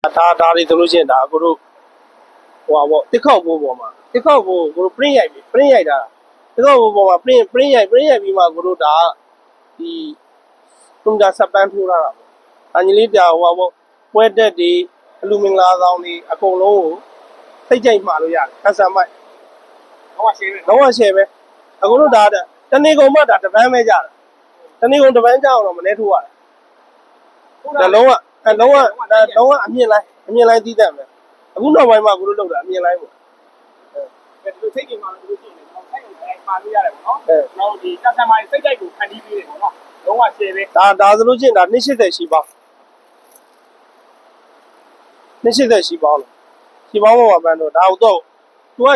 ဒါတွေဆိုလို့ရှိရင်ဒါကိုတို့ဟိုပါပေါ့တစ်ခေါက်ဘိုးပေါ်မှာတစ်ခေါက်ဘိုးကိုတို့ print ရိုက်ပြီ print ရိုက်တာတစ်ခေါက်ဘိုးပေါ်မှာ print ရိုက်ပြီးမှကိုတို့ဒါဒီကွန်ပျူတာစက်ပန်းထိုးလာတာပေါ့အညီလေးပြဟိုပါပေါ့ပွဲတက်တွေအလူမင်္ဂလာဆောင်တွေအကုန်လုံးကိုစိတ်ကြိုက်မှာလို့ရတယ်အဆန်မိုက်တော့ရှယ်ပဲအခုတို့ဒါတနေ့ကုန်မှဒါတပန်းပဲကြတာတနေ့ကုန်တပန်းကြအောင်တော့မနေထိုးရတာလုံးဝအမြင့်လိုက်တည်တတ်မယ်အခုနောက်ပိုင်းမှာကိုတို့လောက်တာအမြင်လိုက်ပေါ့ဒီစိတ်ကြီးမှလို့ရှိရင်တော့ဆိုင်ကိုပါလို့ရတယ်ပေါ့နော်။တော့ဒီ customer စိတ်ကြိုက်ကိုခံပြီးပြီးတယ်ပေါ့နော်။လုံးဝ share ပဲ။ဒါဆိုလို့ရှိရင်ဒါ280ရှိပေါင်း280ရှိပေါင်းလို့ရှိပေါင်းပေါ်မှာပန်းတော့ဒါတော့သူက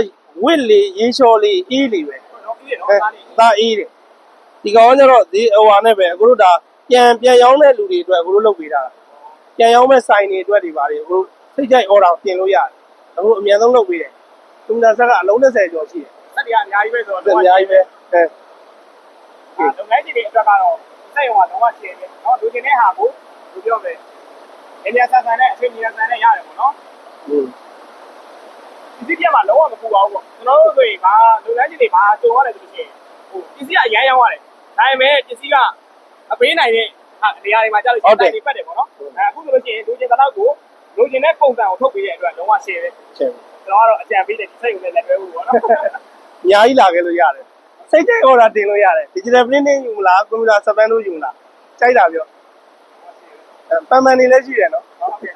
ဝစ်လေရေးလျှော်လေးအေးလေးပဲ။ဟုတ်ပြီနော်။ဒါအေးတယ်ဒီကောင်ကျတော့ဒီဟိုဟာနဲ့ပဲအခုတို့ဒါပြန်ရောင်းတဲ့လူတွေအတွက်အခုတို့လုပ်ပေးတာပြန်ရောင်းမဲ့ဆိုင်တွေအတွက်တွေပါလေအခုတို့စိတ်ကြိုက် order ပြင်လို့ရတယ်အခုအများဆုံးလုပ်ပေးတယ်ကွန်ပျူတာဆက်ကအလုံး20ကျော်ရှိတယ်စက်တွေကအများကြီးပဲဆိုတော့အများကြီးပဲလုပ်ငန်းကြီးတွေအတွက်ကတော့စိတ်ရောလုံးဝ share ပဲเนาะလူချင်းတဲ့ဟာကိုလူပြောမယ်အများဆန်ဆန်နဲ့အချိန်ကြီးဆန်နဲ့ရတယ်ပေါ့နော်ဒီပြမှာလုံးဝမပူပါဘူးပေါ့ကျွန်တော်တို့ဆိုရင်ဘာလုပ်ငန်းကြီးတွေဘာစုံရတယ်ဆိုလို့ရှိရင်ဟိုပစ္စည်းအရန်ရောင်းရတယ်ဒါပေမဲ့ပစ္စည်းကအပေးနိုင်တဲ့နေရာတွေမှာကြာလို့ရှိရင်တိုင်တွေပတ်တယ်ပေါ့နော်အခုဆိုလို့ရှိရင်လူချင်းတစ်လောက်ကိုလူချင်းတဲ့ပုံစံကိုထုတ်ပေးတဲ့အတွက်လုံးဝ share ပဲကျွန်တော်ကတော့အကြံပေးတယ်ဒီစိတ်ကိုလည်းလက်တွဲဖို့ပေါ့နော်အများကြီးလာခဲ့လို့ရတယ်စိတ်ကြိုက် order တင်လို့ရတယ် digital printing ယူမလားကွန်ပျူတာစက်ပန်းလို့ယူမလားကြိုက်တာပြောပန်ပန်နေလည်းရှိတယ်နော်ဟုတ်ကဲ့